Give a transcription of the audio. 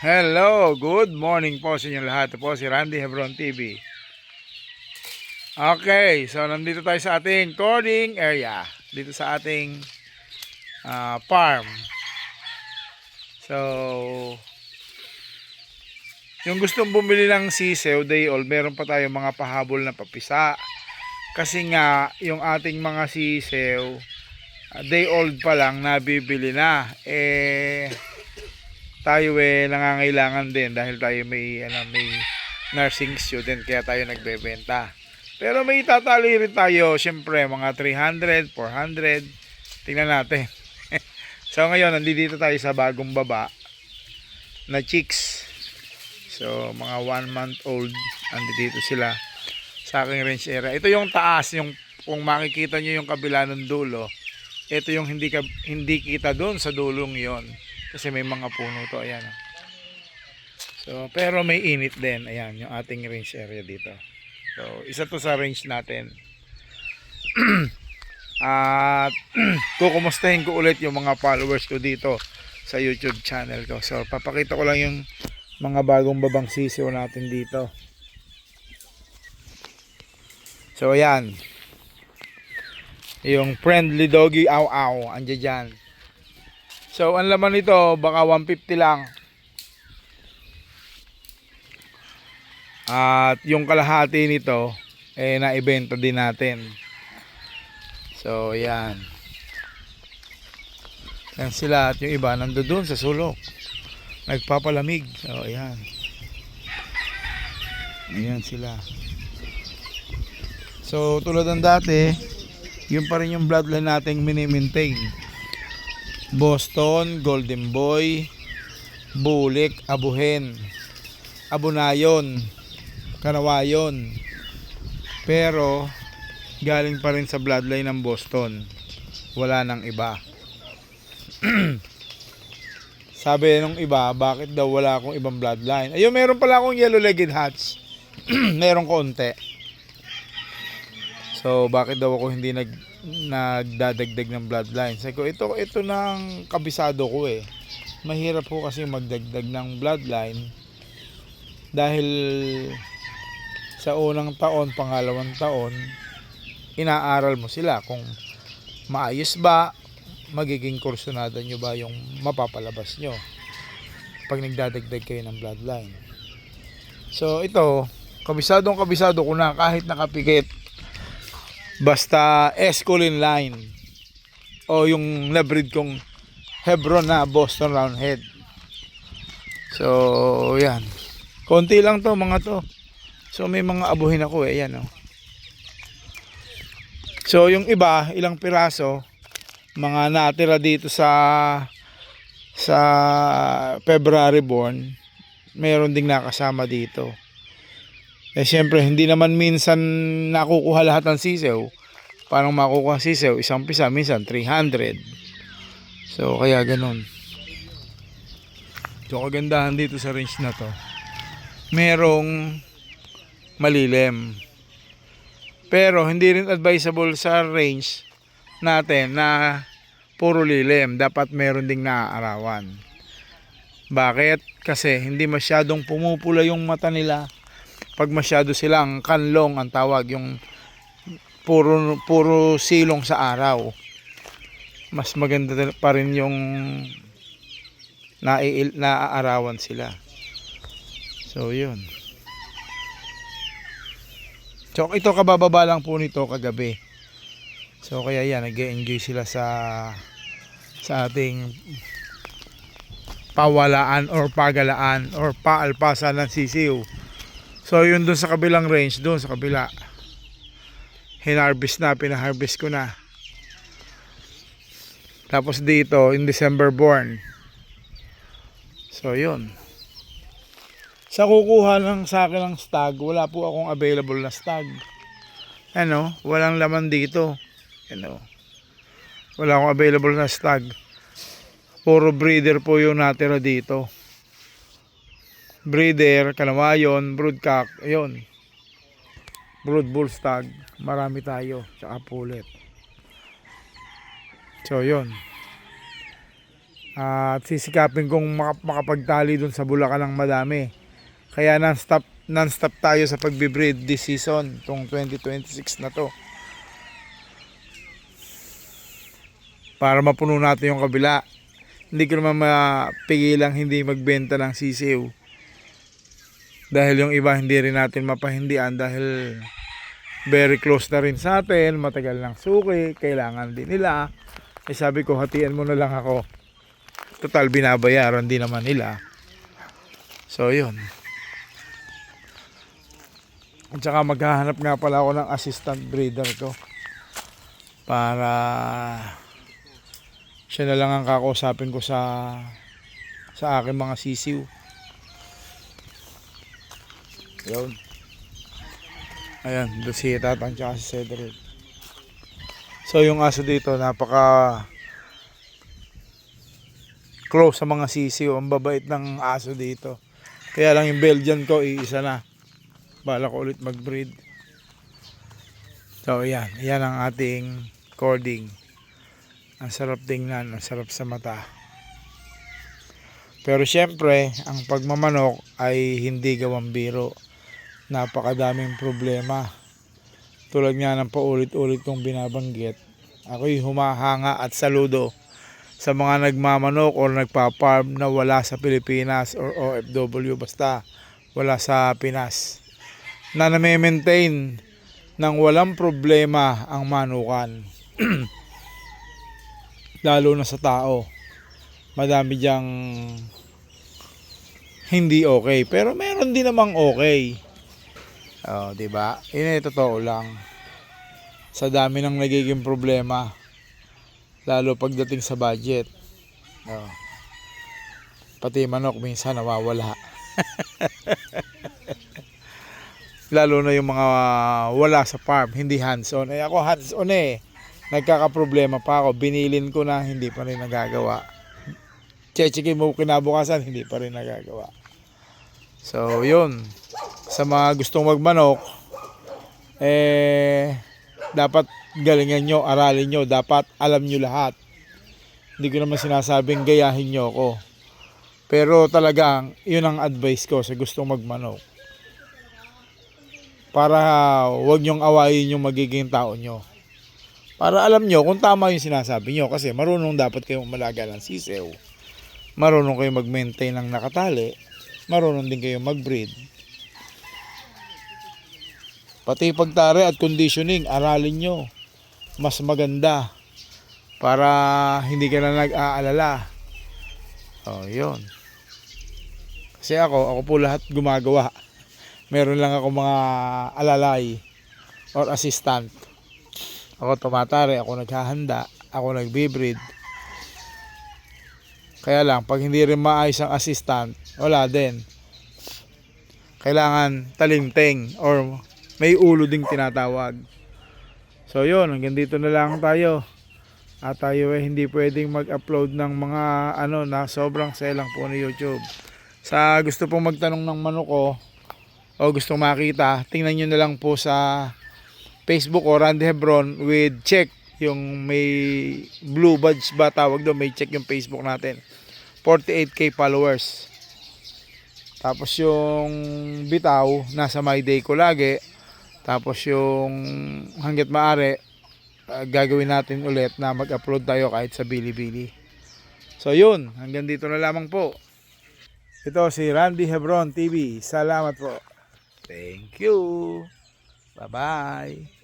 Hello, good morning po sa inyo lahat. Ito po si Randy Hebron TV. Okay, so nandito tayo sa ating cording area. Dito sa ating farm. So, yung gustong bumili ng sisew, day old, meron pa tayo mga pahabol na papisa. Kasi nga, yung ating mga sisew, day old pa lang, nabibili na. Tayo nangangailangan din dahil tayo may nursing student kaya tayo nagbebenta. Pero may itatali rin tayo, syempre mga 300, 400. Tingnan natin. So ngayon nandito tayo sa bagong baba na chicks. So mga 1 month old andito sila sa aking range area. Ito yung taas, yung kung makikita nyo yung kabila ng dulo. Ito yung hindi kita doon sa dulong yon. Kasi may mga puno to, ayan. So, pero may init din, ayan, yung ating range area dito. So, isa to sa range natin. At kukumustahin ko ulit yung mga followers ko dito sa YouTube channel ko. So, papakita ko lang yung mga bagong babang sisiw natin dito. So, ayan. Yung friendly doggy aw-aw, andyan dyan. So, ang laman nito, baka 150 lang. At yung kalahati nito, naibenta din natin. So, yan. Yan sila at yung iba nandoon sa sulok. Nagpapalamig. So, ayan. Ayan sila. So, tulad ng dati, yun pa rin yung bloodline nating mini-maintain. Boston, Golden Boy, Bulik, Abuhen, Abunayon, Kanawayon. Pero galing pa rin sa bloodline ng Boston. Wala nang iba. Sabi nung iba, bakit daw wala akong ibang bloodline? Ayun, meron pala akong yellow-legged hats. Meron konti. So, bakit daw ako hindi nagdadagdag ng bloodline? Sabi ko, ito ng kabisado ko eh. Mahirap po kasi magdagdag ng bloodline dahil sa unang taon, pangalawang taon, inaaral mo sila kung maayos ba, magiging kursunada nyo ba yung mapapalabas nyo pag nagdadagdag kayo ng bloodline. So, ito, kabisado ko na kahit nakapikit. Basta Escolin line o yung nabreed kong Hebron na Boston Roundhead. So yan, konti lang to mga to. So may mga abuhin ako yan oh. So yung iba, ilang piraso, mga natira dito sa February born, meron ding nakasama dito. Siyempre, hindi naman minsan nakukuha lahat ng sisew. Parang makukuha sisew, isang pisa, minsan 300. So, kaya ganun. So, kagandahan dito sa range na to. Merong malilim. Pero, hindi rin advisable sa range natin na puro lilim. Dapat meron ding naaarawan. Bakit? Kasi, hindi masyadong pumupula yung mata nila. Pag masyado silang kanlong ang tawag, yung puro silong sa araw, mas maganda pa rin yung naaarawan sila. So yun. So ito kabababa lang po nito kagabi. So kaya yan, nag-enjoy sila sa ating pawalaan or pagalaan or paalpasan ng sisiw. So yun dun sa kabilang range, dun sa kabila, hinarvest na, pinaharvest ko na. Tapos dito, in December born. So yun. Sa kukuha lang sa akin ng stag, wala po akong available na stag. Ano, walang laman dito. Ano, wala akong available na stag. Puro breeder po yung natira dito. Breeder, Kanawayon, broodcock, ayun. Brood bull stag, marami tayo, tsaka pulet. So yun. At sisikapin kong makapagtali dun sa Bulacan ng madami. Kaya non-stop tayo sa pagbe-breed this season, itong 2026 na to. Para mapuno natin yung kabila. Hindi ko naman mapigilang hindi magbenta ng sisiw. Dahil yung iba hindi rin natin mapahindian dahil very close na rin sa atin, matagal ng suki, kailangan din nila. Sabi ko, hatian mo na lang ako. Total, binabayaran din naman nila. So, yun. At saka maghahanap nga pala ako ng assistant breeder ko. Para siya na lang ang kakausapin ko sa aking mga sisiw. Yun. Ayan, doon si Tatang tsaka si Cedric. So, yung aso dito, napaka close sa mga sisiw. Ang babait ng aso dito. Kaya lang yung Belgian ko, iisa na. Bala ko ulit mag-breed. So, yan. Yan ang ating cording. Ang sarap tingnan, ang sarap sa mata. Pero syempre, ang pagmamanok ay hindi gawang biro. Napakadaming problema. Tulad nga ng paulit-ulit kong binabanggit. Ako'y humahanga at saludo sa mga nagmamanok o nagpa-farm na wala sa Pilipinas or OFW, basta wala sa Pinas, na name-maintain ng walang problema ang manukan. Lalo na sa tao. Madami diyang hindi okay, pero meron din namang okay. Oh, 'di ba? Yun ay totoo lang. Sa dami ng nagiging problema, lalo pagdating sa budget. Oh. Pati manok minsan nawawala. Lalo na yung mga wala sa farm, hindi hands-on. Eh ako hands-on eh. Nagkakaproblema pa ako. Binilin ko na, hindi pa rin nagagawa. Chechikin mo kinabukasan, hindi pa rin nagagawa. So, yun. Sa mga gustong magmanok, dapat galingan nyo, aralin nyo. Dapat alam nyo lahat. Hindi ko naman sinasabing gayahin nyo ako. Pero talagang, yun ang advice ko sa gustong magmanok. Para wag nyong awayin yung magiging tao nyo. Para alam nyo kung tama yung sinasabi nyo. Kasi marunong dapat kayong umalaga ng sisew. Marunong kayong mag-maintain ng nakatali. Marunong din kayong mag-breed. Pati pagtari at conditioning, aralin nyo. Mas maganda. Para hindi ka na nag-aalala. Oh, yun. Kasi ako po lahat gumagawa. Meron lang ako mga alalay or assistant. Ako tumatari, ako naghahanda, ako nagbe-breed. Kaya lang, pag hindi rin maayos ang assistant, wala din. Kailangan talimteng or may ulo ding tinatawag. So yun, hanggang dito na lang tayo. At tayo ay hindi pwedeng mag-upload ng mga na sobrang selang po ni YouTube. Sa gusto pong magtanong ng manok ko, o gustong makita, tingnan nyo na lang po sa Facebook o Randy Hebron with check, yung may blue badge ba tawag doon, may check yung Facebook natin. 48k followers. Tapos yung bitaw, nasa my day ko lagi. Tapos yung hanggat maaari, gagawin natin ulit na mag-upload tayo kahit sa Bilibili. So yun, hanggang dito na lamang po. Ito si Randy Hebron TV. Salamat po. Thank you. Bye-bye.